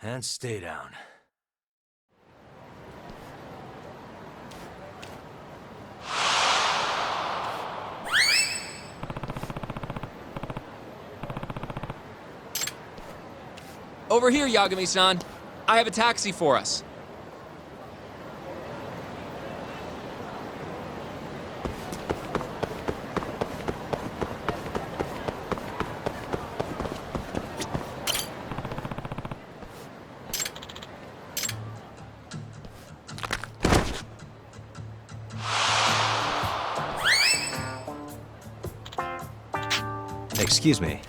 And stay down. Over here, Yagami-san. I have a taxi for us. Excuse me.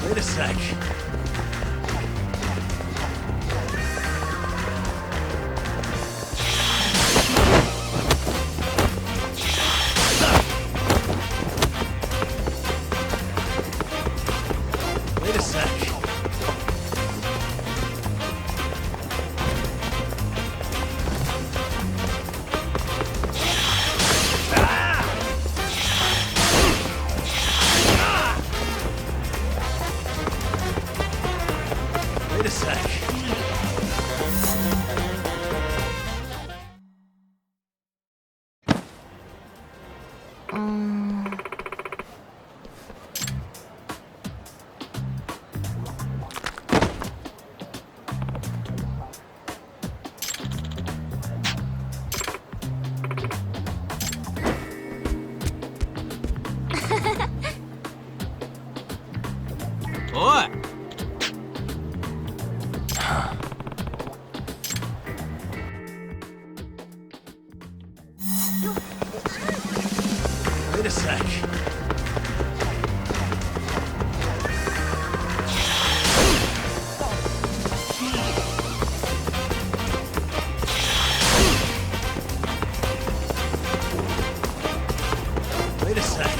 Wait a sec. Wait a sec. Wait a sec. Oi! Wait a sec. Wait a sec.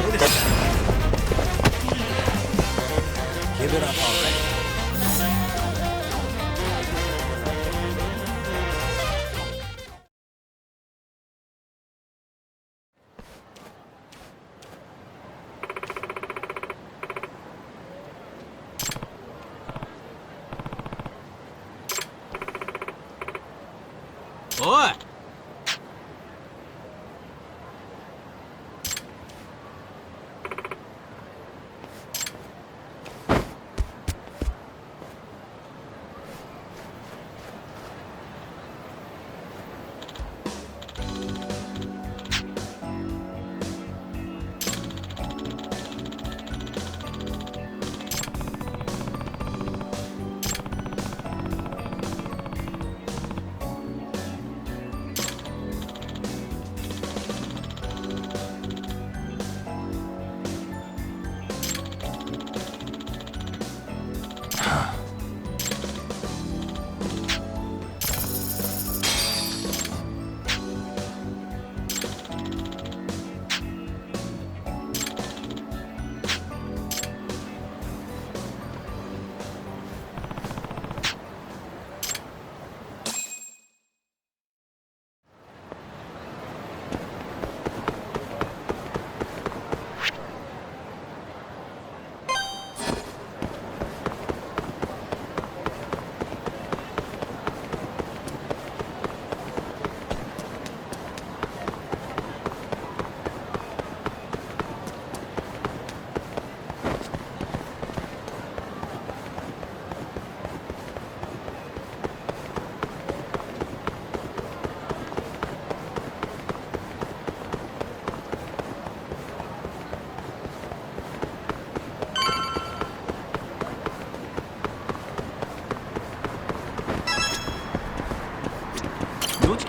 Wait a sec. Give it up already. Oi!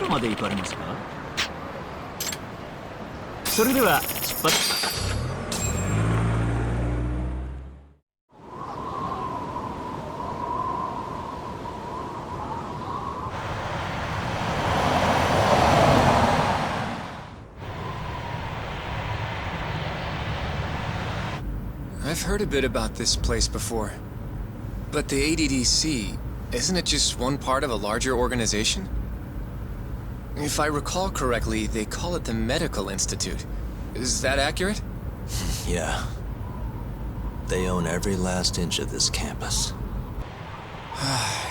こまで行かれますか？それでは出発。I've heard a bit about this place before. But the ADDC, isn't it just one part of a larger organization? If I recall correctly, they call it the Medical Institute. Is that accurate? Yeah. They own every last inch of this campus.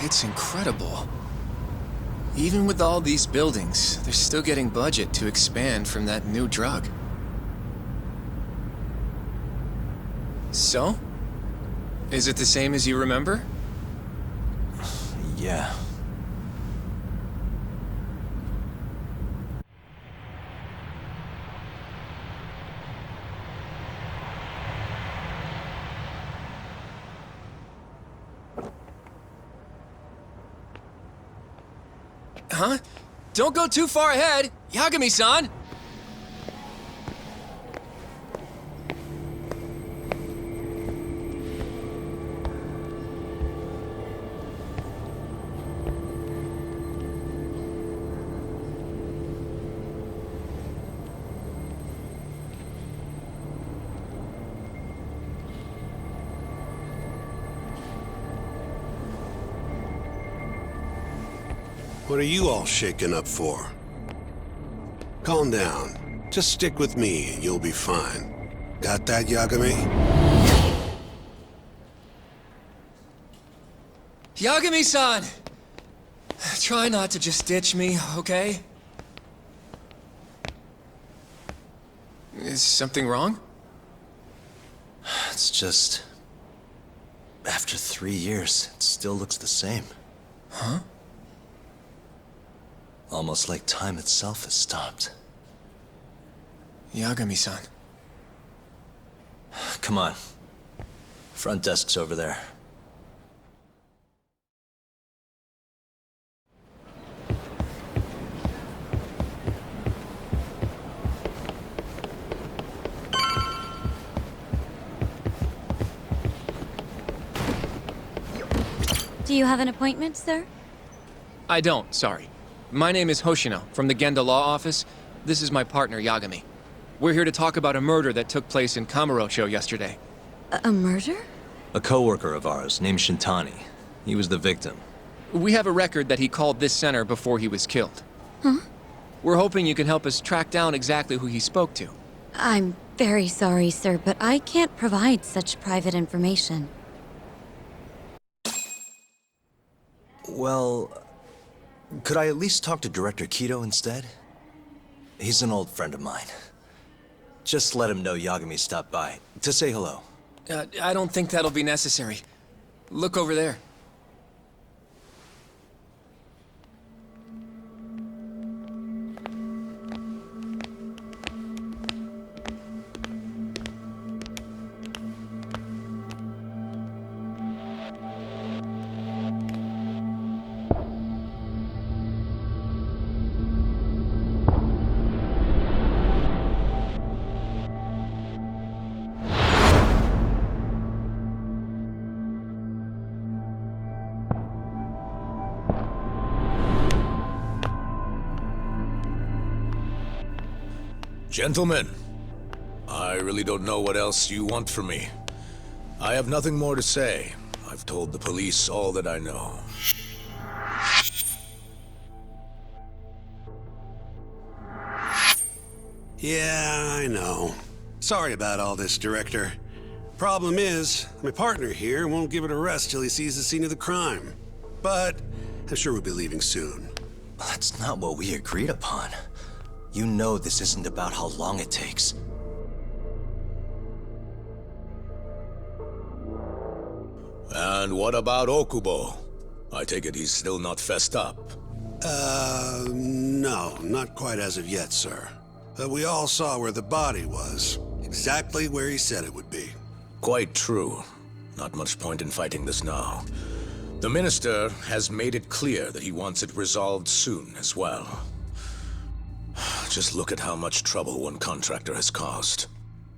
It's incredible. Even with all these buildings, they're still getting budget to expand from that new drug. So? Is it the same as you remember? Yeah. Huh? Don't go too far ahead! Yagami-san! What are you all shaken up for? Calm down. Just stick with me and you'll be fine. Got that, Yagami? Yagami-san! Try not to just ditch me, okay? Is something wrong? It's just... After 3 years, it still looks the same. Huh? Almost like time itself has stopped. Yagami-san. Come on. Front desk's over there. Do you have an appointment, sir? I don't, sorry. My name is Hoshino, from the Genda Law Office. This is my partner, Yagami. We're here to talk about a murder that took place in Kamurocho yesterday. A murder? A coworker of ours named Shintani. He was the victim. We have a record that he called this center before he was killed. Huh? We're hoping you can help us track down exactly who he spoke to. I'm very sorry, sir, but I can't provide such private information. Well... could I at least talk to Director Kido instead? He's an old friend of mine. Just let him know Yagami stopped by, to say hello. I don't think that'll be necessary. Look over there. Gentlemen, I really don't know what else you want from me. I have nothing more to say. I've told the police all that I know. Yeah, I know. Sorry about all this, Director. Problem is, my partner here won't give it a rest till he sees the scene of the crime. But I'm sure we'll be leaving soon. That's not what we agreed upon. You know this isn't about how long it takes. And what about Okubo? I take it he's still not fessed up. No, not quite as of yet, sir. We all saw where the body was. Exactly where he said it would be. Quite true. Not much point in fighting this now. The Minister has made it clear that he wants it resolved soon as well. Just look at how much trouble one contractor has caused.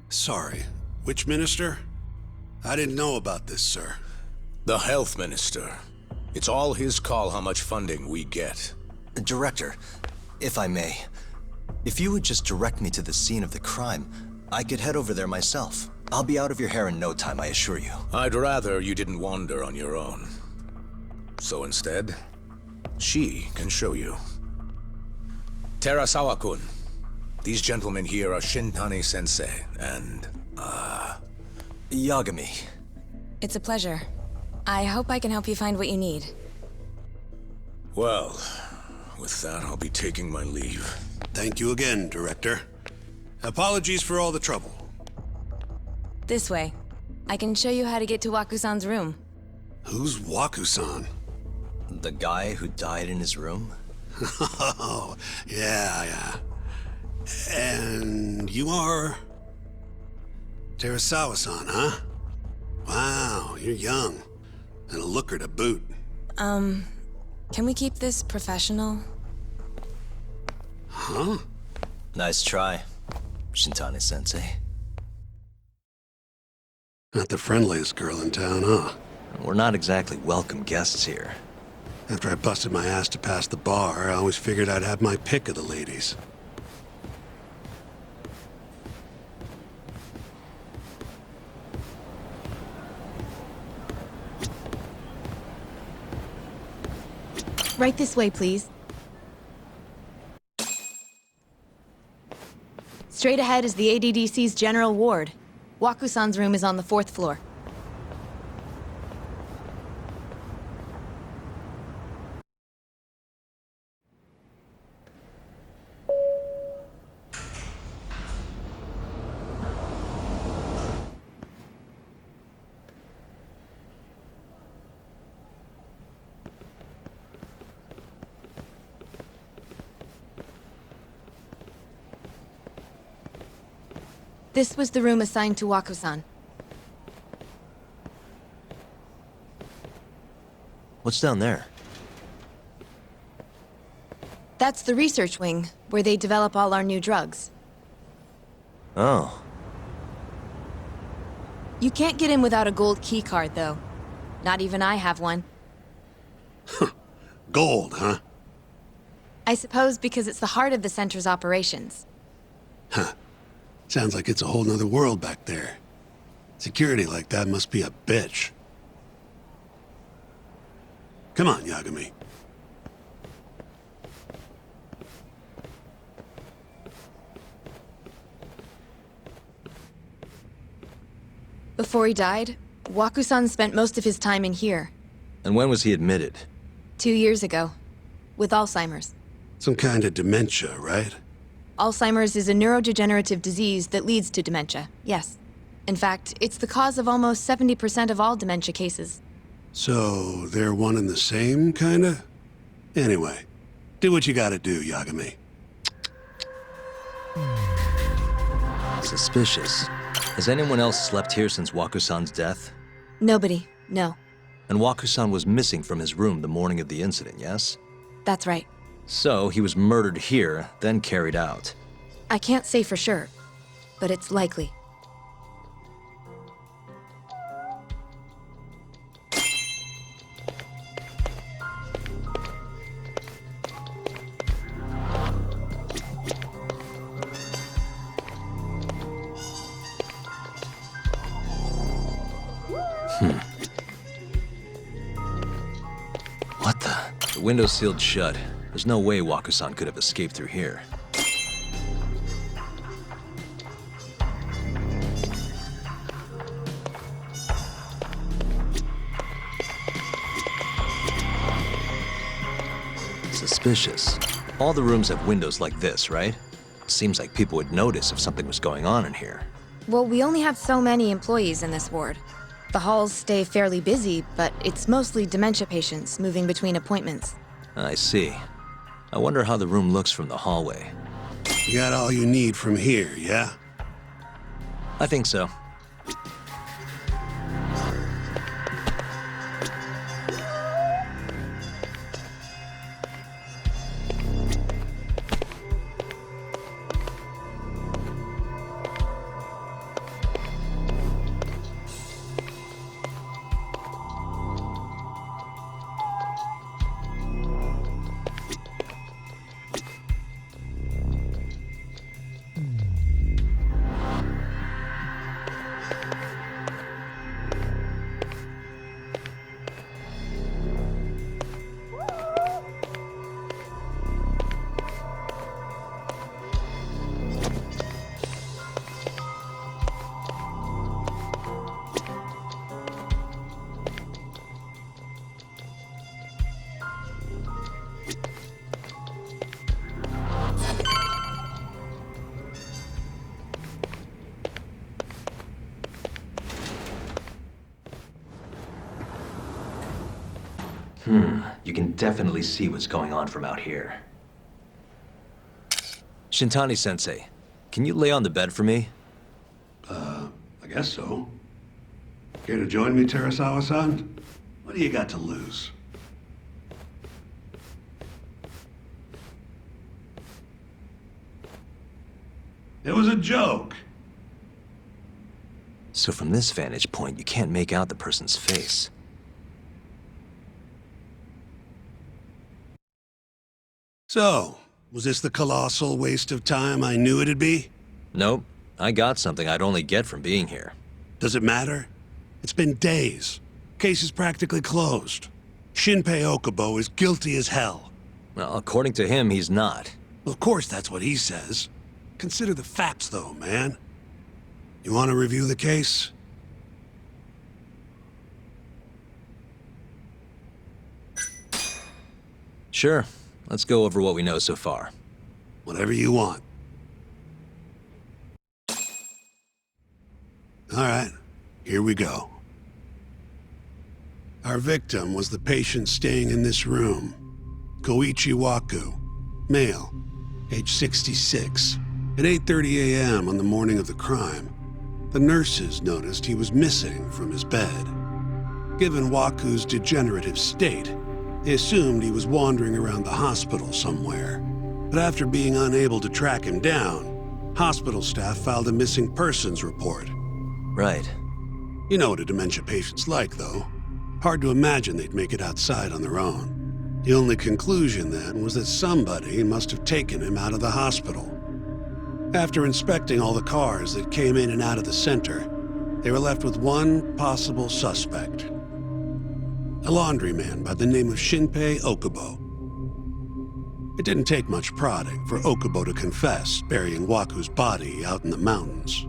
Sorry, which minister? I didn't know about this, sir. The health minister. It's all his call how much funding we get. Director, if I may, if you would just direct me to the scene of the crime, I could head over there myself. I'll be out of your hair in no time, I assure you. I'd rather you didn't wander on your own. So instead, she can show you. Terasawa-kun. These gentlemen here are Shintani-sensei and, Yagami. It's a pleasure. I hope I can help you find what you need. well, with that, I'll be taking my leave. Thank you again, Director. Apologies for all the trouble. This way. I can show you how to get to Waku-san's room. Who's Waku-san? The guy who died in his room? Oh, yeah. And you are... Terasawa-san, huh? Wow, you're young. And a looker to boot. Can we keep this professional? Huh? Nice try, Shintani-sensei. Not the friendliest girl in town, huh? We're not exactly welcome guests here. After I busted my ass to pass the bar, I always figured I'd have my pick of the ladies. Right this way, please. Straight ahead is the ADDC's general ward. Waku-san's room is on the 4th floor. This was the room assigned to Waku-san. What's down there? That's the research wing, where they develop all our new drugs. Oh. You can't get in without a gold key card, though. Not even I have one. Gold, huh? I suppose because it's the heart of the center's operations. Sounds like it's a whole nother world back there. Security like that must be a bitch. Come on, Yagami. Before he died, Waku-san spent most of his time in here. And when was he admitted? 2 years ago. With Alzheimer's. Some kind of dementia, right? Alzheimer's is a neurodegenerative disease that leads to dementia, yes. In fact, it's the cause of almost 70% of all dementia cases. So, they're one and the same, kinda? Anyway, do what you gotta do, Yagami. Suspicious. Has anyone else slept here since Waku-san's death? Nobody, no. And Waku-san was missing from his room the morning of the incident, yes? That's right. So, he was murdered here, then carried out. I can't say for sure, but it's likely. What the? The window's sealed shut. There's no way Waku-san could have escaped through here. Suspicious. All the rooms have windows like this, right? Seems like people would notice if something was going on in here. Well, we only have so many employees in this ward. The halls stay fairly busy, but it's mostly dementia patients moving between appointments. I see. I wonder how the room looks from the hallway. You got all you need from here, yeah? I think so. You can definitely see what's going on from out here. Shintani-sensei, can you lay on the bed for me? I guess so. Care to join me, Terasawa-san? What do you got to lose? It was a joke. So from this vantage point, you can't make out the person's face. So, was this the colossal waste of time I knew it'd be? Nope. I got something I'd only get from being here. Does it matter? It's been days. Case is practically closed. Shinpei Okubo is guilty as hell. Well, according to him, he's not. Well, of course that's what he says. Consider the facts, though, man. You want to review the case? Sure. Let's go over what we know so far. Whatever you want. All right, here we go. Our victim was the patient staying in this room. Koichi Waku, male, age 66. At 8:30 a.m. on the morning of the crime, the nurses noticed he was missing from his bed. Given Waku's degenerative state, they assumed he was wandering around the hospital somewhere. But after being unable to track him down, hospital staff filed a missing persons report. Right. You know what a dementia patient's like, though. Hard to imagine they'd make it outside on their own. The only conclusion then was that somebody must have taken him out of the hospital. After inspecting all the cars that came in and out of the center, they were left with one possible suspect. A laundryman by the name of Shinpei Okubo. It didn't take much prodding for Okubo to confess burying Waku's body out in the mountains.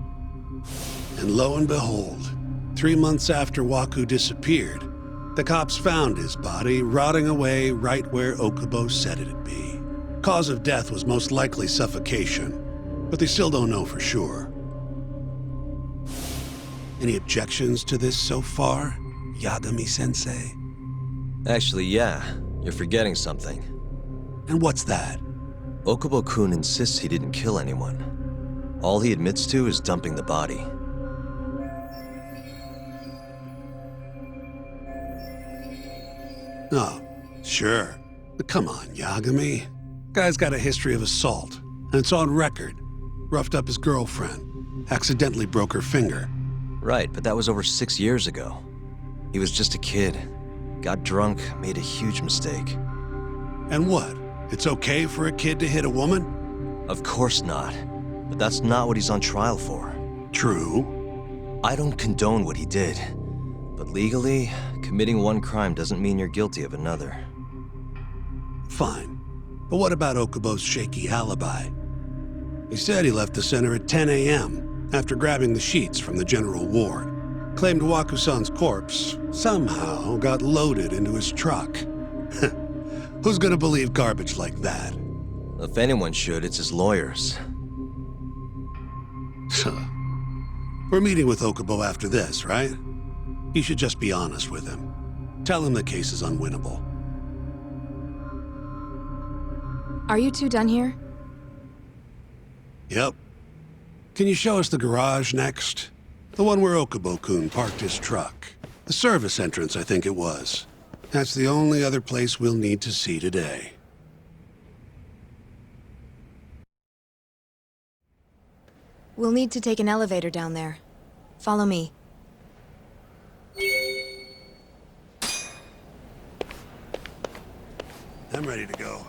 And lo and behold, 3 months after Waku disappeared, the cops found his body rotting away right where Okubo said it'd be. Cause of death was most likely suffocation, but they still don't know for sure. Any objections to this so far, Yagami-sensei? Actually, yeah. You're forgetting something. And what's that? Okubo-kun insists he didn't kill anyone. All he admits to is dumping the body. Oh, sure. But come on, Yagami. Guy's got a history of assault, and it's on record. Roughed up his girlfriend, accidentally broke her finger. Right, but that was over 6 years ago. He was just a kid. Got drunk, made a huge mistake. And what? It's okay for a kid to hit a woman? Of course not. But that's not what he's on trial for. True. I don't condone what he did. But legally, committing one crime doesn't mean you're guilty of another. Fine. But what about Okubo's shaky alibi? He said he left the center at 10 a.m. after grabbing the sheets from the general ward. Claimed Waku-san's corpse somehow got loaded into his truck. Who's gonna believe garbage like that? If anyone should, it's his lawyers. We're meeting with Okubo after this, right? You should just be honest with him. Tell him the case is unwinnable. Are you two done here? Yep. Can you show us the garage next? The one where Okubo-kun parked his truck. The service entrance, I think it was. That's the only other place we'll need to see today. We'll need to take an elevator down there. Follow me. I'm ready to go.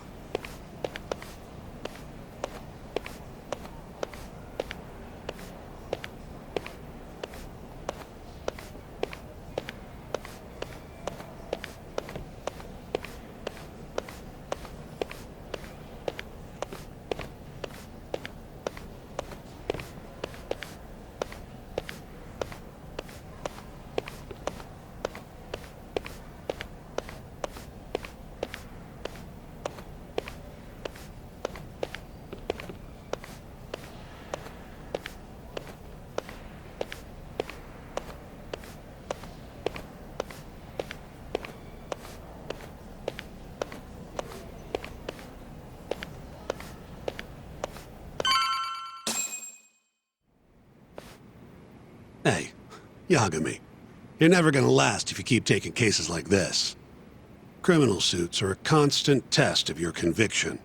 Yagami, you're never gonna last if you keep taking cases like this. Criminal suits are a constant test of your conviction,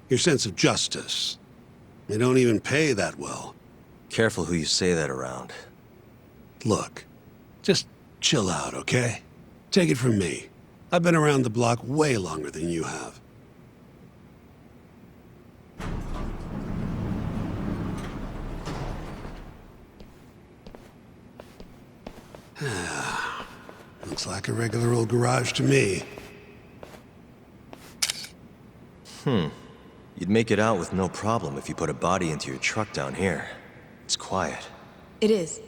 your sense of justice. They don't even pay that well. Careful who you say that around. Look, just chill out, okay? Take it from me. I've been around the block way longer than you have. Looks like a regular old garage to me. You'd make it out with no problem if you put a body into your truck down here. It's quiet. It is.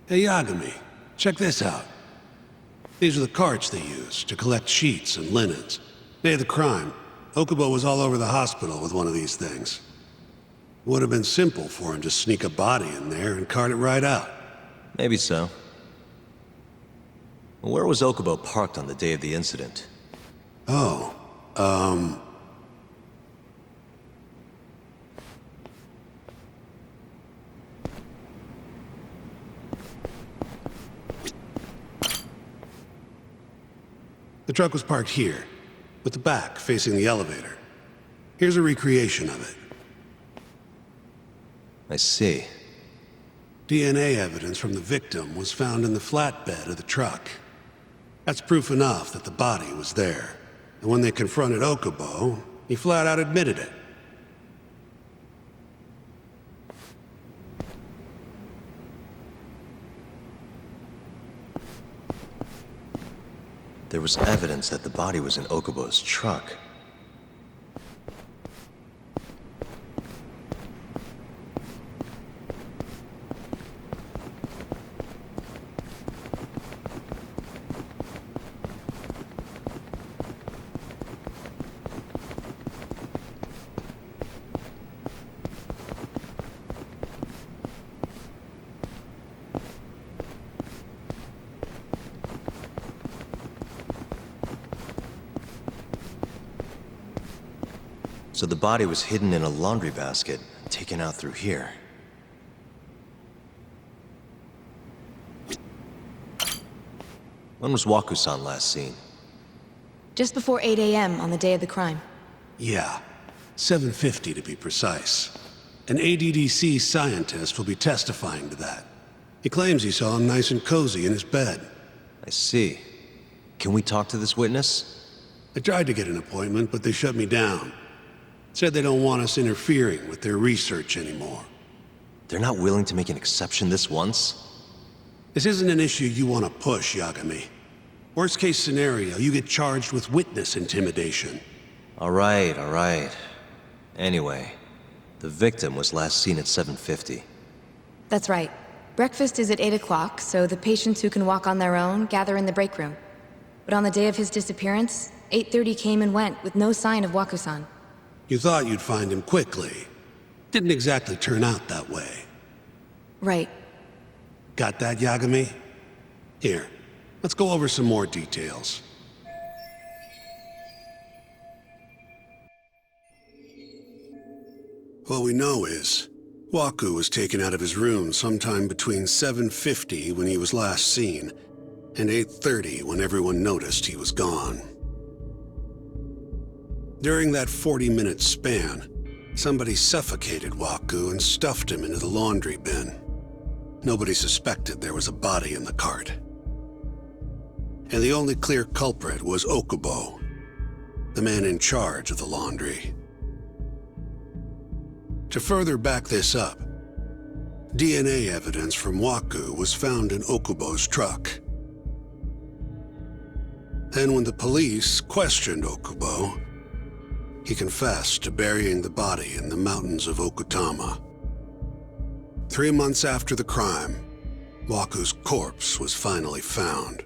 Hey, Yagami, check this out. These are the carts they use to collect sheets and linens. Day of the crime, Okubo was all over the hospital with one of these things. Would have been simple for him to sneak a body in there and cart it right out. Maybe so. Where was Okubo parked on the day of the incident? Oh, the truck was parked here, with the back facing the elevator. Here's a recreation of it. I see. DNA evidence from the victim was found in the flatbed of the truck. That's proof enough that the body was there. And when they confronted Okubo, he flat out admitted it. There was evidence that the body was in Okubo's truck. So the body was hidden in a laundry basket, taken out through here. When was Waku-san last seen? Just before 8 a.m. on the day of the crime. Yeah, 7:50 to be precise. An ADDC scientist will be testifying to that. He claims he saw him nice and cozy in his bed. I see. Can we talk to this witness? I tried to get an appointment, but they shut me down. Said they don't want us interfering with their research anymore. They're not willing to make an exception this once? This isn't an issue you want to push, Yagami. Worst case scenario, you get charged with witness intimidation. All right. Anyway, the victim was last seen at 7:50. That's right. Breakfast is at 8 o'clock, so the patients who can walk on their own gather in the break room. But on the day of his disappearance, 8:30 came and went with no sign of Waku-san. You thought you'd find him quickly. Didn't exactly turn out that way. Right. Got that, Yagami? Here, let's go over some more details. What we know is, Waku was taken out of his room sometime between 7:50 when he was last seen, and 8:30 when everyone noticed he was gone. During that 40-minute span, somebody suffocated Waku and stuffed him into the laundry bin. Nobody suspected there was a body in the cart. And the only clear culprit was Okubo, the man in charge of the laundry. To further back this up, DNA evidence from Waku was found in Okubo's truck. And when the police questioned Okubo, he confessed to burying the body in the mountains of Okutama. 3 months after the crime, Waku's corpse was finally found.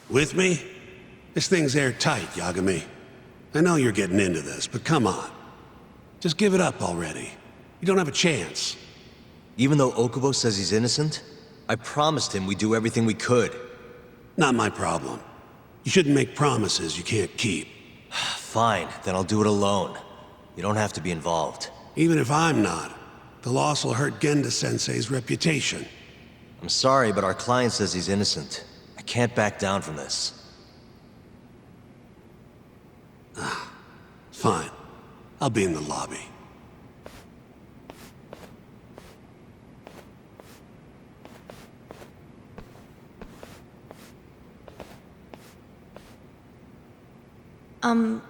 With me? This thing's airtight, Yagami. I know you're getting into this, but come on. Just give it up already. You don't have a chance. Even though Okubo says he's innocent, I promised him we'd do everything we could. Not my problem. You shouldn't make promises you can't keep. Fine, then I'll do it alone. You don't have to be involved. Even if I'm not, The loss will hurt Genda-sensei's reputation. I'm sorry, but our client says he's innocent. I can't back down from this. Fine. I'll be in the lobby.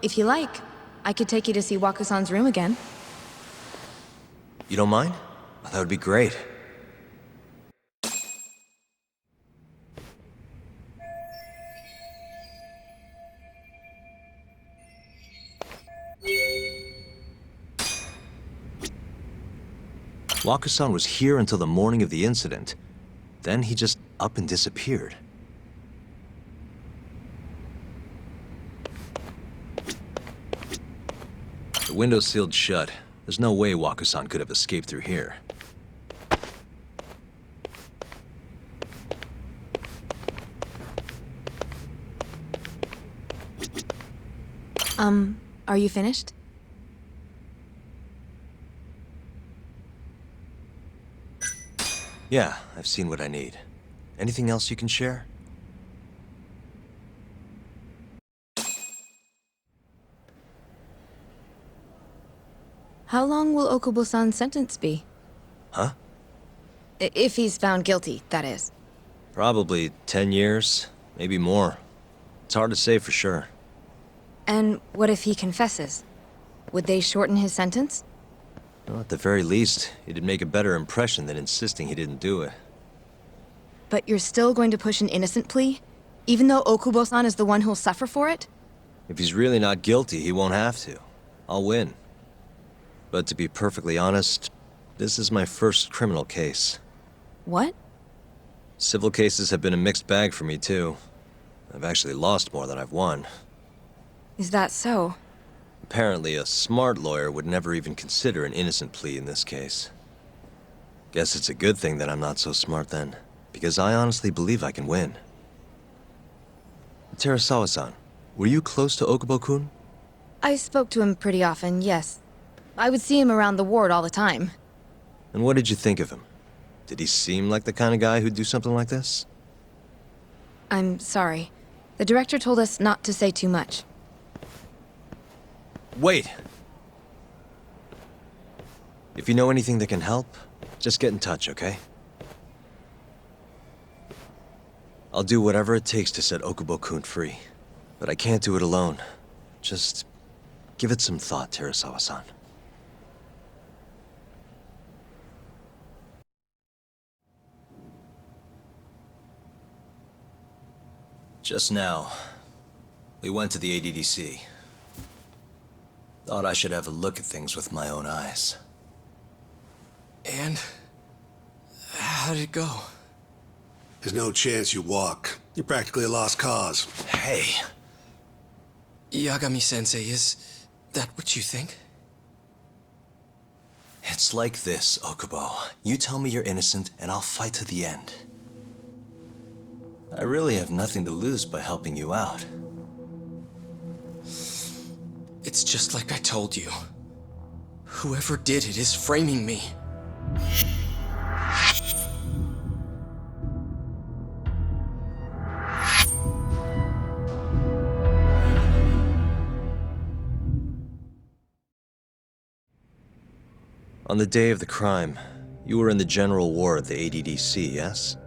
If you like, I could take you to see Wakusan's room again. You don't mind? That would be great. Wakusan was here until the morning of the incident. Then he just up and disappeared. The window's sealed shut. There's no way Wakusan could have escaped through here. Are you finished? Yeah, I've seen what I need. Anything else you can share? How long will Okubo-san's sentence be? Huh? If he's found guilty, that is. Probably 10 years, maybe more. It's hard to say for sure. And what if he confesses? Would they shorten his sentence? Well, at the very least, it'd make a better impression than insisting he didn't do it. But you're still going to push an innocent plea? Even though Okubo-san is the one who'll suffer for it? If he's really not guilty, he won't have to. I'll win. But to be perfectly honest, this is my first criminal case. What? Civil cases have been a mixed bag for me, too. I've actually lost more than I've won. Is that so? Apparently, a smart lawyer would never even consider an innocent plea in this case. Guess it's a good thing that I'm not so smart then, because I honestly believe I can win. Terasawa-san, were you close to Okubo-kun? I spoke to him pretty often, yes. I would see him around the ward all the time. And what did you think of him? Did he seem like the kind of guy who'd do something like this? I'm sorry. The director told us not to say too much. Wait! If you know anything that can help, just get in touch, okay? I'll do whatever it takes to set Okubo-kun free. But I can't do it alone. Just give it some thought, Terasawa-san. Just now, we went to the ADDC. Thought I should have a look at things with my own eyes. And how did it go? There's no chance you walk. You're practically a lost cause. Hey! Yagami-sensei, is that what you think? It's like this, Okubo. You tell me you're innocent, and I'll fight to the end. I really have nothing to lose by helping you out. It's just like I told you. Whoever did it is framing me. On the day of the crime, you were in the general ward at the ADDC, yes?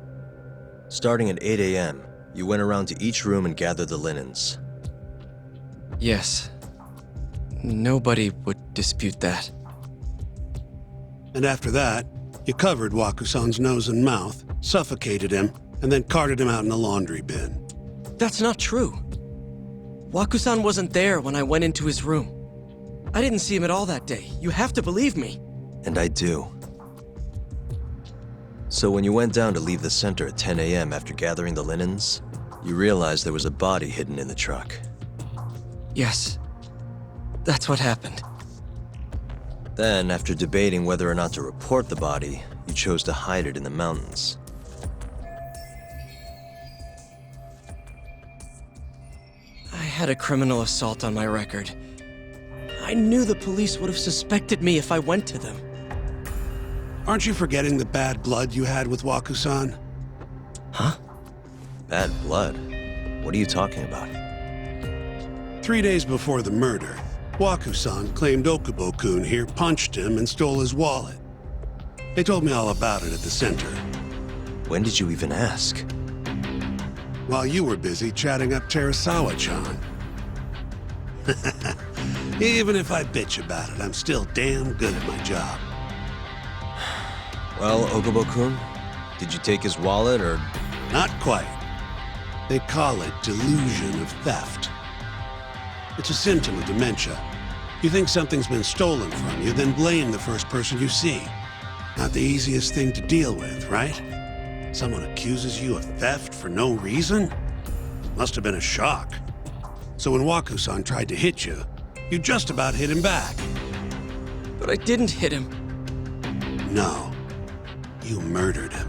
Starting at 8 a.m., you went around to each room and gathered the linens. Yes. Nobody would dispute that. And after that, you covered Wakusan's nose and mouth, suffocated him, and then carted him out in a laundry bin. That's not true. Wakusan wasn't there when I went into his room. I didn't see him at all that day. You have to believe me. And I do. So when you went down to leave the center at 10 a.m. after gathering the linens, you realized there was a body hidden in the truck. Yes. That's what happened. Then, after debating whether or not to report the body, you chose to hide it in the mountains. I had a criminal assault on my record. I knew the police would have suspected me if I went to them. Aren't you forgetting the bad blood you had with Waku-san? Huh? Bad blood? What are you talking about? 3 days before the murder, Waku-san claimed Okubo-kun here punched him and stole his wallet. They told me all about it at the center. When did you even ask? While you were busy chatting up Terasawa-chan. Even if I bitch about it, I'm still damn good at my job. Well, Okubo-kun, did you take his wallet or... Not quite. They call it delusion of theft. It's a symptom of dementia. You think something's been stolen from you, then blame the first person you see. Not the easiest thing to deal with, right? Someone accuses you of theft for no reason? Must have been a shock. So when Waku-san tried to hit you, you just about hit him back. But I didn't hit him. No. You murdered him.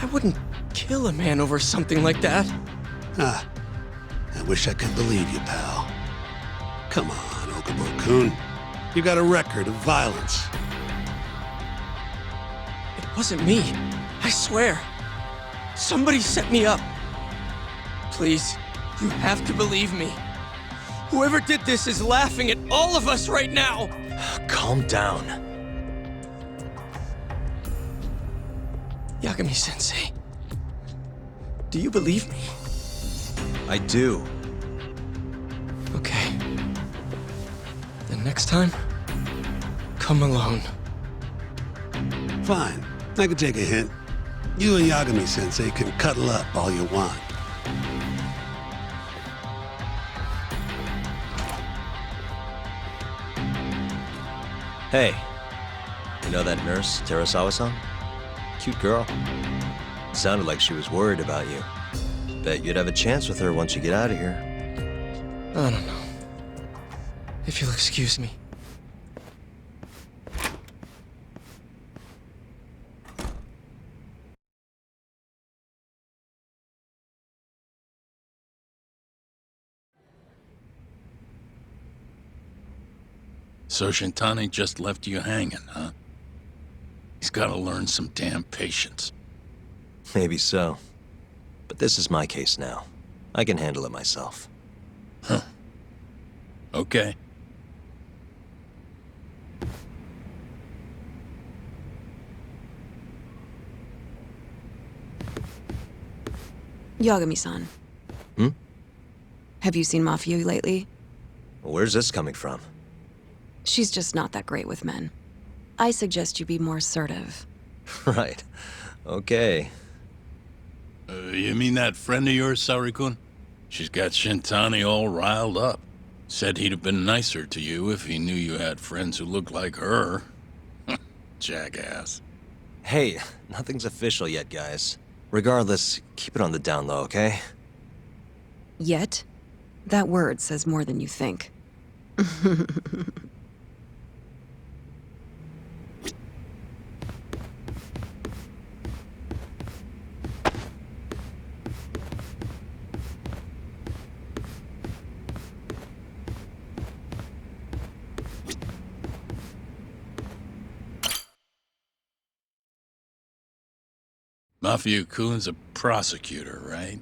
I wouldn't kill a man over something like that. Ah, I wish I could believe you, pal. Come on, Okubo-kun. You got a record of violence. It wasn't me. I swear. Somebody set me up. Please, you have to believe me. Whoever did this is laughing at all of us right now. Calm down. Yagami-sensei, do you believe me? I do. Okay. Then next time, come alone. Fine. I can take a hint. You and Yagami-sensei can cuddle up all you want. Hey, you know that nurse, Terasawa-san? Cute girl. Sounded like she was worried about you. Bet you'd have a chance with her once you get out of here. I don't know. If you'll excuse me. So Shintani just left you hanging, huh? He's gotta learn some damn patience. Maybe so. But this is my case now. I can handle it myself. Huh. Okay. Yagami-san. Hmm? Have you seen Mafia lately? Where's this coming from? She's just not that great with men. I suggest you be more assertive. Right. Okay. You mean that friend of yours, Saori-kun? She's got Shintani all riled up. Said he'd have been nicer to you if he knew you had friends who looked like her. Jackass. Hey, nothing's official yet, guys. Regardless, keep it on the down low, okay? Yet? That word says more than you think. Mafia-kun's a prosecutor, right?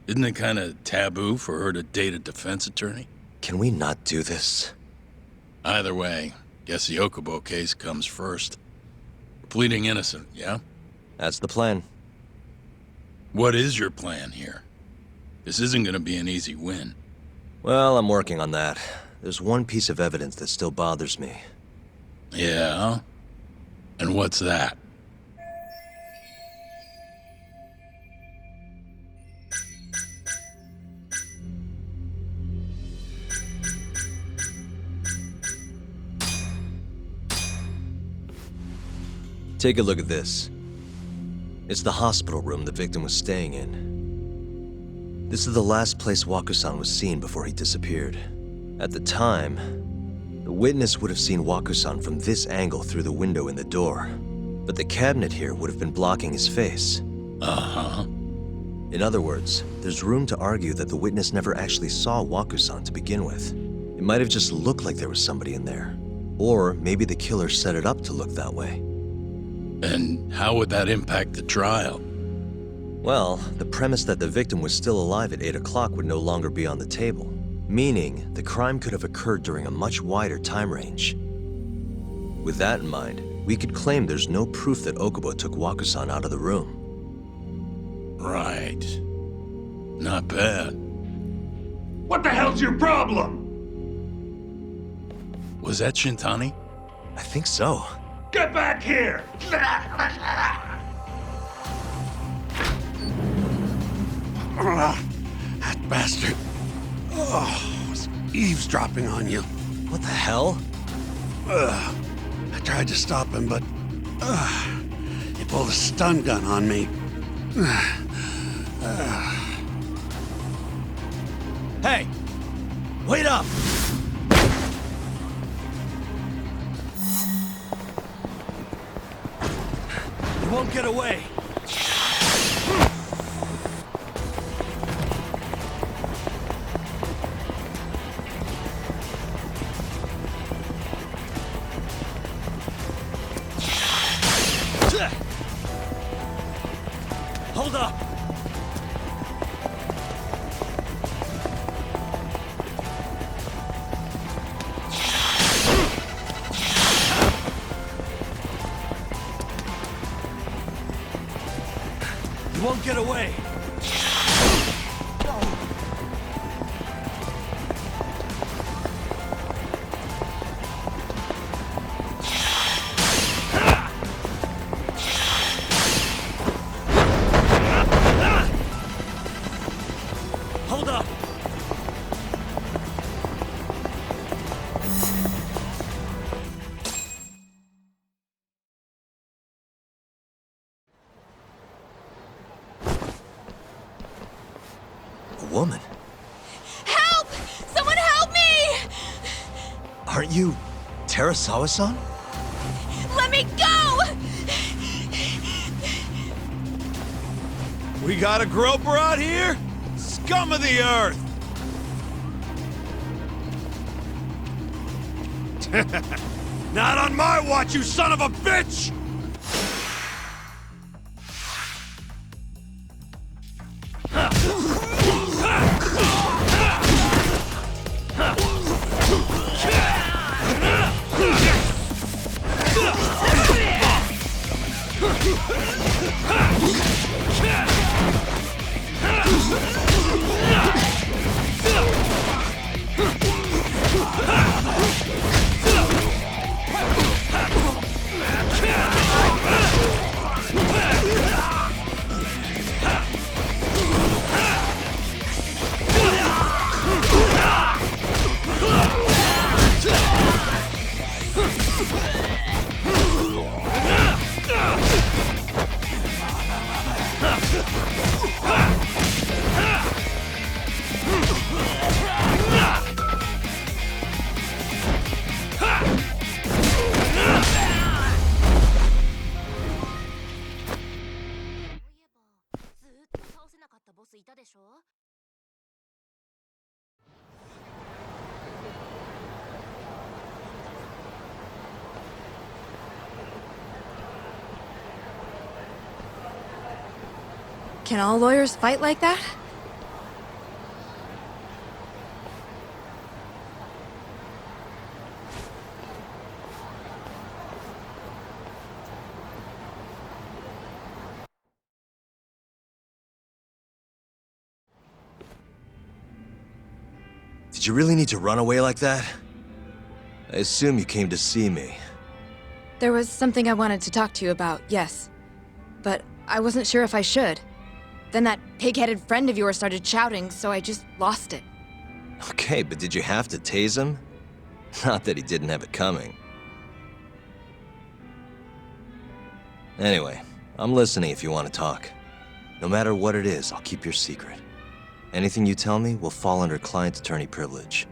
Isn't it kind of taboo for her to date a defense attorney? Can we not do this? Either way, guess the Okubo case comes first. Pleading innocent, yeah? That's the plan. What is your plan here? This isn't gonna be an easy win. Well, I'm working on that. There's one piece of evidence that still bothers me. Yeah? And what's that? Take a look at this. It's the hospital room the victim was staying in. This is the last place Waku-san was seen before he disappeared. At the time, the witness would have seen Waku-san from this angle through the window in the door, but the cabinet here would have been blocking his face. Uh-huh. In other words, there's room to argue that the witness never actually saw Waku-san to begin with. It might have just looked like there was somebody in there. Or maybe the killer set it up to look that way. And how would that impact the trial? Well, the premise that the victim was still alive at 8 o'clock would no longer be on the table, meaning the crime could have occurred during a much wider time range. With that in mind, we could claim there's no proof that Okubo took Wakusan out of the room. Right. Not bad. What the hell's your problem? Was that Shintani? I think so. Get back here! That bastard. Oh, was eavesdropping on you. What the hell? I tried to stop him, but he pulled a stun gun on me. Hey! Wait up! You won't get away! Hold up! You won't get away! Hold up! A woman? Help! Someone help me! Aren't you Terasawa-san? Let me go! We got a groper out here? Scum of the earth! Not on my watch, you son of a bitch! Can all lawyers fight like that? Did you really need to run away like that? I assume you came to see me. There was something I wanted to talk to you about, yes. But I wasn't sure if I should. Then that pig-headed friend of yours started shouting, so I just lost it. Okay, but did you have to tase him? Not that he didn't have it coming. Anyway, I'm listening if you want to talk. No matter what it is, I'll keep your secret. Anything you tell me will fall under client attorney privilege.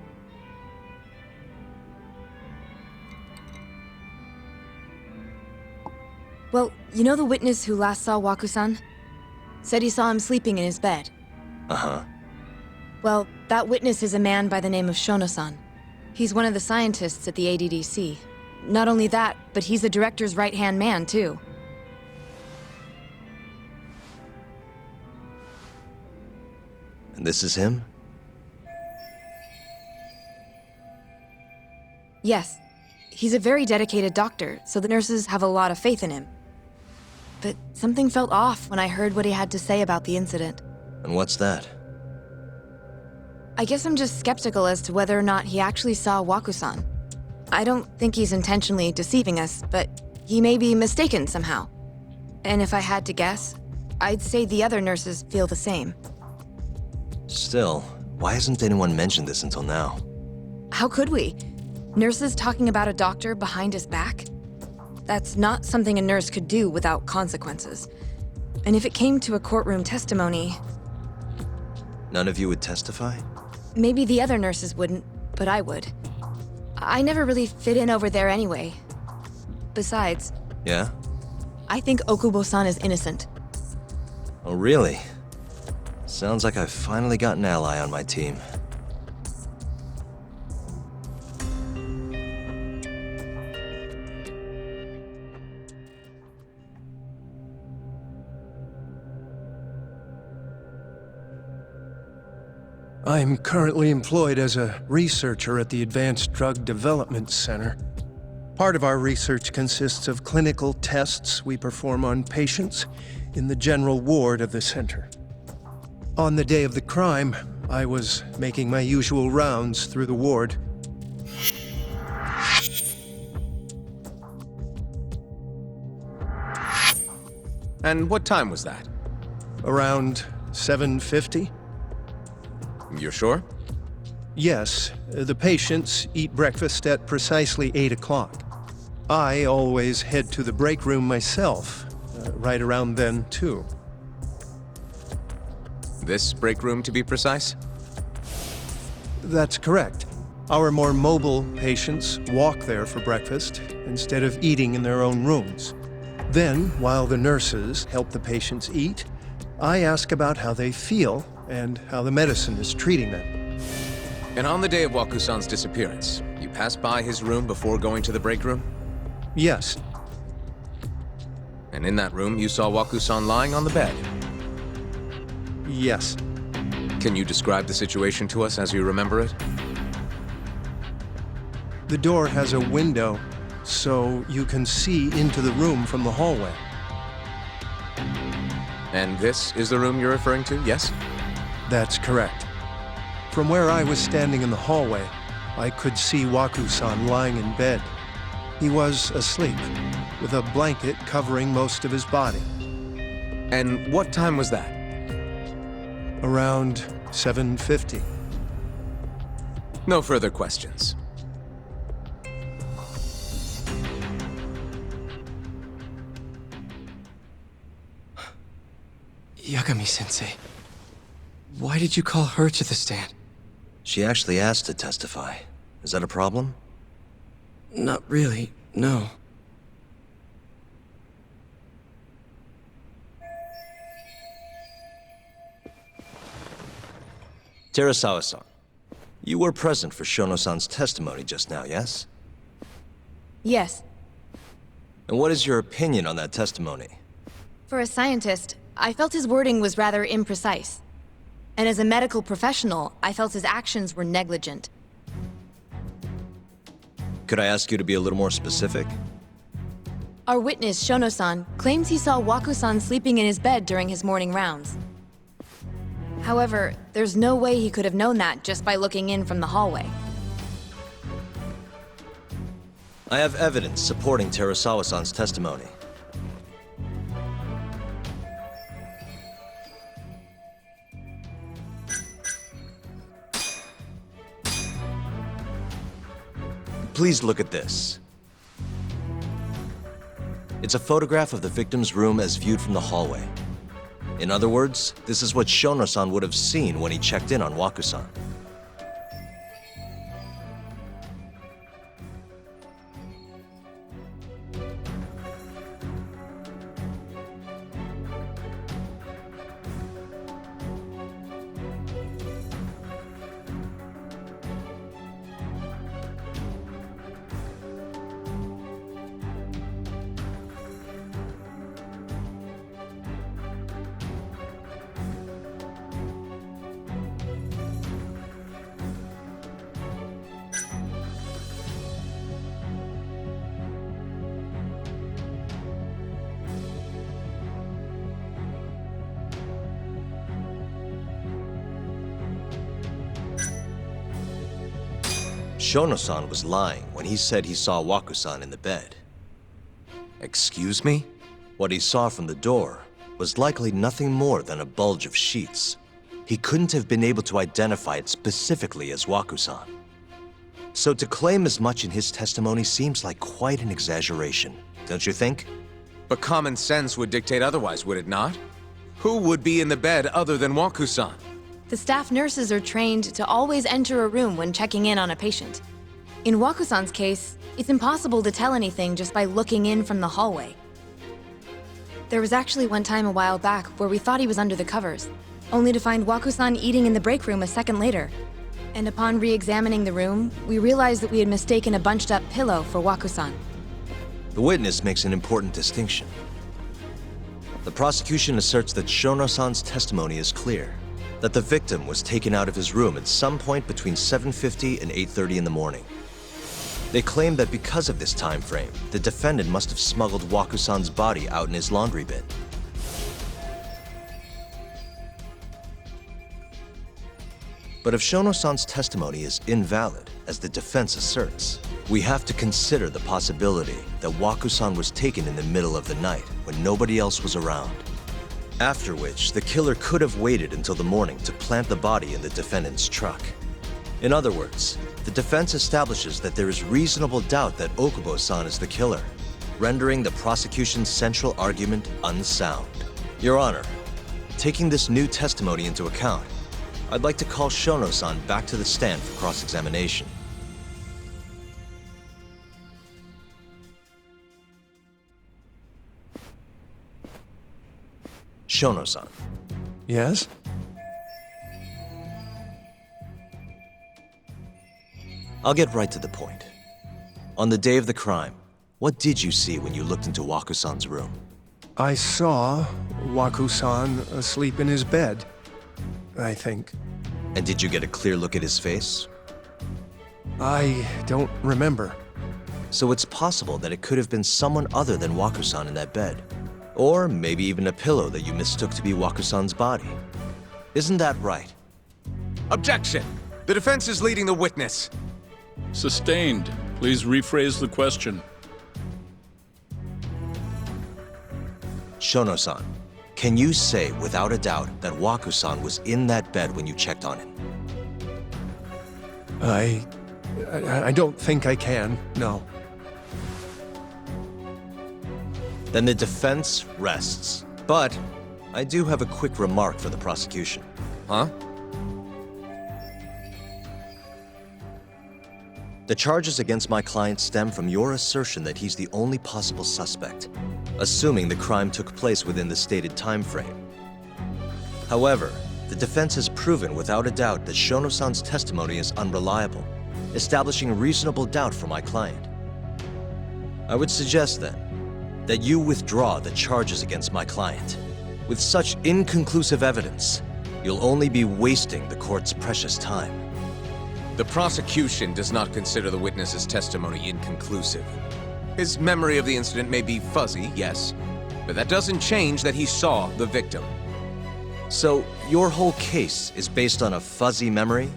Well, you know the witness who last saw Waku-san? Said he saw him sleeping in his bed. Uh-huh. Well, that witness is a man by the name of Shono-san. He's one of the scientists at the ADDC. Not only that, but he's the director's right-hand man, too. And this is him? Yes. He's a very dedicated doctor, so the nurses have a lot of faith in him. But something felt off when I heard what he had to say about the incident. And what's that? I guess I'm just skeptical as to whether or not he actually saw Waku-san. I don't think he's intentionally deceiving us, but he may be mistaken somehow. And if I had to guess, I'd say the other nurses feel the same. Still, why hasn't anyone mentioned this until now? How could we? Nurses talking about a doctor behind his back? That's not something a nurse could do without consequences. And if it came to a courtroom testimony... None of you would testify? Maybe the other nurses wouldn't, but I would. I never really fit in over there anyway. Besides... Yeah? I think Okubo-san is innocent. Oh, really? Sounds like I've finally got an ally on my team. I'm currently employed as a researcher at the Advanced Drug Development Center. Part of our research consists of clinical tests we perform on patients in the general ward of the center. On the day of the crime, I was making my usual rounds through the ward. And what time was that? Around 7:50? You're sure? Yes, the patients eat breakfast at precisely 8 o'clock. I always head to the break room myself, right around then, too. This break room, to be precise? That's correct. Our more mobile patients walk there for breakfast instead of eating in their own rooms. Then, while the nurses help the patients eat, I ask about how they feel and how the medicine is treating them. And on the day of Waku-san's disappearance, you passed by his room before going to the break room? Yes. And in that room, you saw Waku-san lying on the bed? Yes. Can you describe the situation to us as you remember it? The door has a window, so you can see into the room from the hallway. And this is the room you're referring to, yes? That's correct. From where I was standing in the hallway, I could see Waku-san lying in bed. He was asleep, with a blanket covering most of his body. And what time was that? Around 7:50. No further questions. Yagami-sensei, why did you call her to the stand? She actually asked to testify. Is that a problem? Not really, no. Terasawa-san, you were present for Shono-san's testimony just now, yes? Yes. And what is your opinion on that testimony? For a scientist, I felt his wording was rather imprecise. And as a medical professional, I felt his actions were negligent. Could I ask you to be a little more specific? Our witness, Shono-san, claims he saw Waku-san sleeping in his bed during his morning rounds. However, there's no way he could have known that just by looking in from the hallway. I have evidence supporting Terasawa-san's testimony. Please look at this. It's a photograph of the victim's room as viewed from the hallway. In other words, this is what Shono-san would have seen when he checked in on Waku-san. Shono-san was lying when he said he saw Waku-san in the bed. Excuse me? What he saw from the door was likely nothing more than a bulge of sheets. He couldn't have been able to identify it specifically as Waku-san. So to claim as much in his testimony seems like quite an exaggeration, don't you think? But common sense would dictate otherwise, would it not? Who would be in the bed other than Waku-san? The staff nurses are trained to always enter a room when checking in on a patient. In Waku-san's case, it's impossible to tell anything just by looking in from the hallway. There was actually one time a while back where we thought he was under the covers, only to find Waku-san eating in the break room a second later. And upon re-examining the room, we realized that we had mistaken a bunched-up pillow for Waku-san. The witness makes an important distinction. The prosecution asserts that Shono-san's testimony is clear, that the victim was taken out of his room at some point between 7:50 and 8:30 in the morning. They claim that because of this time frame, the defendant must have smuggled Waku-san's body out in his laundry bin. But if Shono-san's testimony is invalid, as the defense asserts, we have to consider the possibility that Waku-san was taken in the middle of the night when nobody else was around. After which, the killer could have waited until the morning to plant the body in the defendant's truck. In other words, the defense establishes that there is reasonable doubt that Okubo-san is the killer, rendering the prosecution's central argument unsound. Your Honor, taking this new testimony into account, I'd like to call Shono-san back to the stand for cross-examination. Shono-san. Yes? I'll get right to the point. On the day of the crime, what did you see when you looked into Waku-san's room? I saw Waku-san asleep in his bed, I think. And did you get a clear look at his face? I don't remember. So it's possible that it could have been someone other than Waku-san in that bed. Or maybe even a pillow that you mistook to be Waku-san's body. Isn't that right? Objection! The defense is leading the witness. Sustained. Please rephrase the question. Shono-san, can you say without a doubt that Waku-san was in that bed when you checked on him? I don't think I can, no. Then the defense rests. But I do have a quick remark for the prosecution. Huh? The charges against my client stem from your assertion that he's the only possible suspect, assuming the crime took place within the stated time frame. However, the defense has proven without a doubt that Shono-san's testimony is unreliable, establishing reasonable doubt for my client. I would suggest then that you withdraw the charges against my client. With such inconclusive evidence, you'll only be wasting the court's precious time. The prosecution does not consider the witness's testimony inconclusive. His memory of the incident may be fuzzy, yes, but that doesn't change that he saw the victim. So, your whole case is based on a fuzzy memory?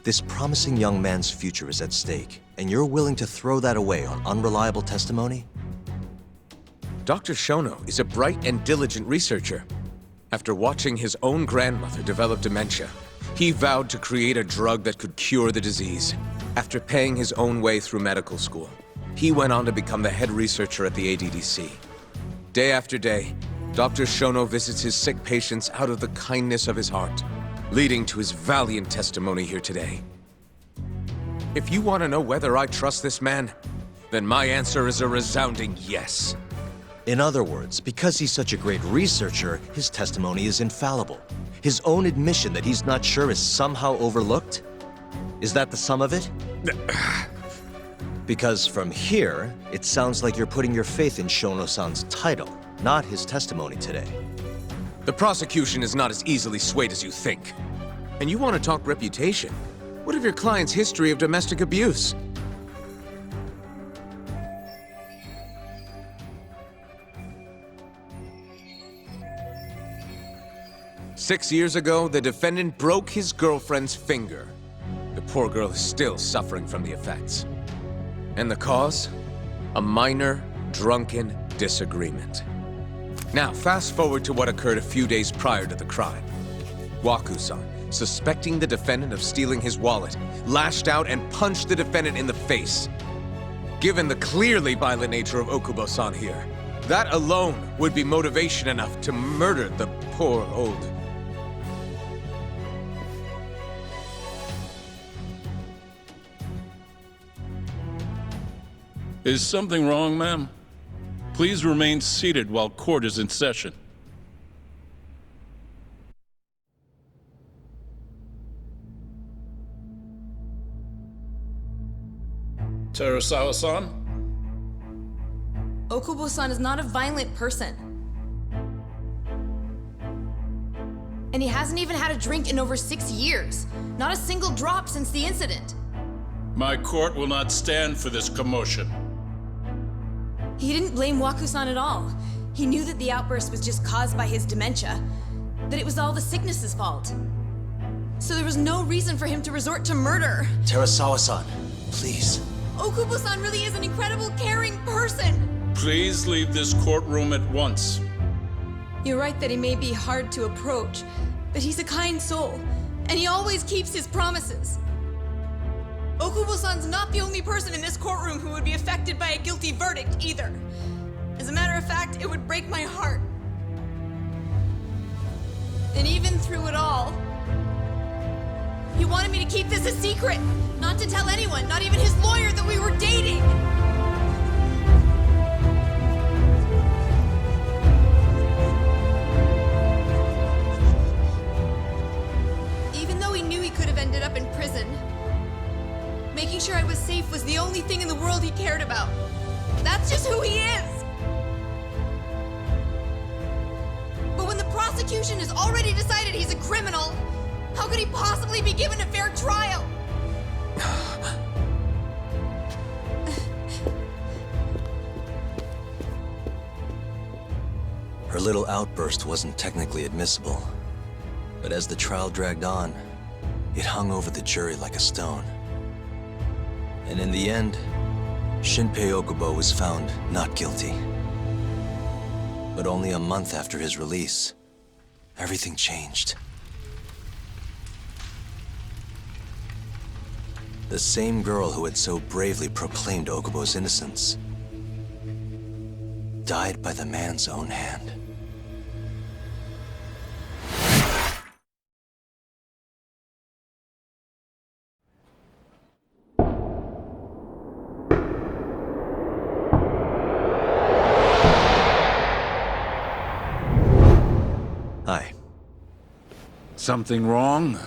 This promising young man's future is at stake, and you're willing to throw that away on unreliable testimony? Dr. Shono is a bright and diligent researcher. After watching his own grandmother develop dementia, he vowed to create a drug that could cure the disease. After paying his own way through medical school, he went on to become the head researcher at the ADDC. Day after day, Dr. Shono visits his sick patients out of the kindness of his heart, leading to his valiant testimony here today. If you want to know whether I trust this man, then my answer is a resounding yes. In other words, because he's such a great researcher, his testimony is infallible. His own admission that he's not sure is somehow overlooked? Is that the sum of it? Because from here, it sounds like you're putting your faith in Shono-san's title, not his testimony today. The prosecution is not as easily swayed as you think. And you want to talk reputation? What of your client's history of domestic abuse? "6 years ago, the defendant broke his girlfriend's finger. The poor girl is still suffering from the effects. And the cause? A minor, drunken disagreement. Now, fast forward to what occurred a few days prior to the crime. Waku-san, suspecting the defendant of stealing his wallet, lashed out and punched the defendant in the face. Given the clearly violent nature of Okubo-san here, that alone would be motivation enough to murder the poor old... Is something wrong, ma'am? Please remain seated while court is in session. Terasawa-san? Okubo-san is not a violent person. And he hasn't even had a drink in over 6 years. Not a single drop since the incident. My court will not stand for this commotion. He didn't blame Waku-san at all. He knew that the outburst was just caused by his dementia, that it was all the sickness's fault. So there was no reason for him to resort to murder. Terasawa-san, please. Okubo-san really is an incredible, caring person. Please leave this courtroom at once. You're right that he may be hard to approach, but he's a kind soul, and he always keeps his promises. Okubo-san's not the only person in this courtroom who would be affected by a guilty verdict, either. As a matter of fact, it would break my heart. And even through it all, he wanted me to keep this a secret, not to tell anyone, not even his lawyer, that we were dating. Even though he knew he could have ended up in prison, making sure I was safe was the only thing in the world he cared about. That's just who he is! But when the prosecution has already decided he's a criminal, how could he possibly be given a fair trial? Her little outburst wasn't technically admissible, but as the trial dragged on, it hung over the jury like a stone. And in the end, Shinpei Okubo was found not guilty. But only a month after his release, everything changed. The same girl who had so bravely proclaimed Okubo's innocence died by the man's own hand. Hi. Something wrong?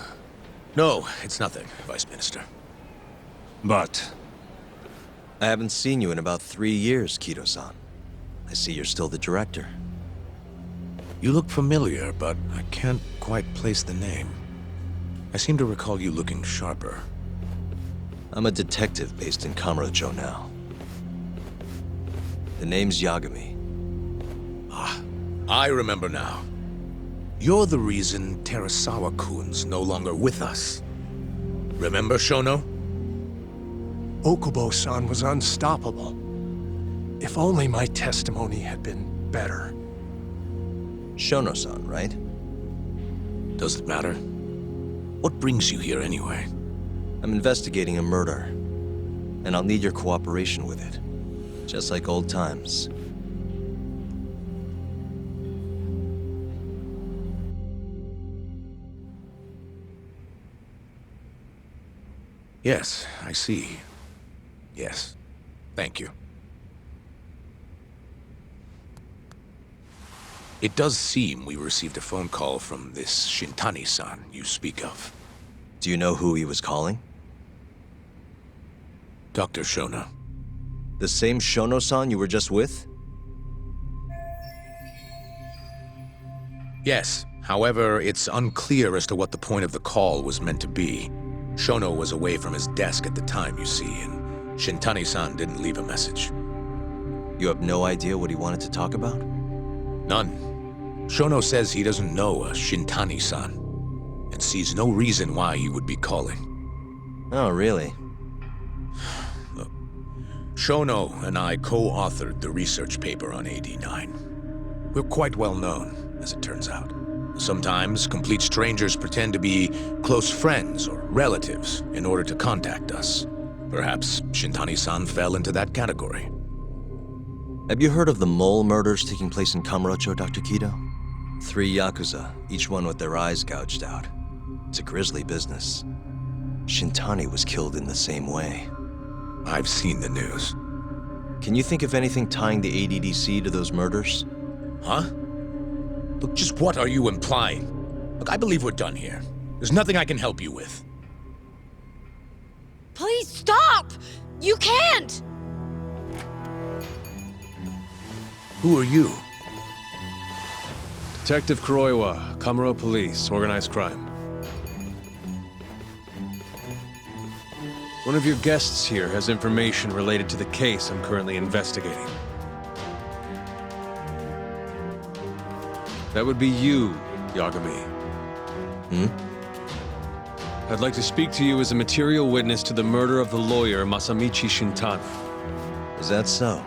No, it's nothing, Vice Minister. But... I haven't seen you in about 3 years, Kido-san. I see you're still the director. You look familiar, but I can't quite place the name. I seem to recall you looking sharper. I'm a detective based in Kamurocho now. The name's Yagami. Ah, I remember now. You're the reason Terasawa-kun's no longer with us. Remember, Shono? Okubo-san was unstoppable. If only my testimony had been better. Shono-san, right? Does it matter? What brings you here anyway? I'm investigating a murder, and I'll need your cooperation with it. Just like old times. Yes, I see. Yes. Thank you. It does seem we received a phone call from this Shintani-san you speak of. Do you know who he was calling? Dr. Shono. The same Shono-san you were just with? Yes. However, it's unclear as to what the point of the call was meant to be. Shono was away from his desk at the time, you see, and Shintani-san didn't leave a message. You have no idea what he wanted to talk about? None. Shono says he doesn't know a Shintani-san, and sees no reason why he would be calling. Oh, really? Shono and I co-authored the research paper on AD9. We're quite well known, as it turns out. Sometimes, complete strangers pretend to be close friends or relatives in order to contact us. Perhaps Shintani-san fell into that category. Have you heard of the mole murders taking place in Kamurocho, Dr. Kido? 3 Yakuza, each one with their eyes gouged out. It's a grisly business. Shintani was killed in the same way. I've seen the news. Can you think of anything tying the ADDC to those murders? Huh? Look, just what are you implying? Look, I believe we're done here. There's nothing I can help you with. Please stop! You can't! Who are you? Detective Kuroiwa, Kamuro Police, Organized Crime. One of your guests here has information related to the case I'm currently investigating. That would be you, Yagami. I'd like to speak to you as a material witness to the murder of the lawyer Masamichi Shintani. Is that so?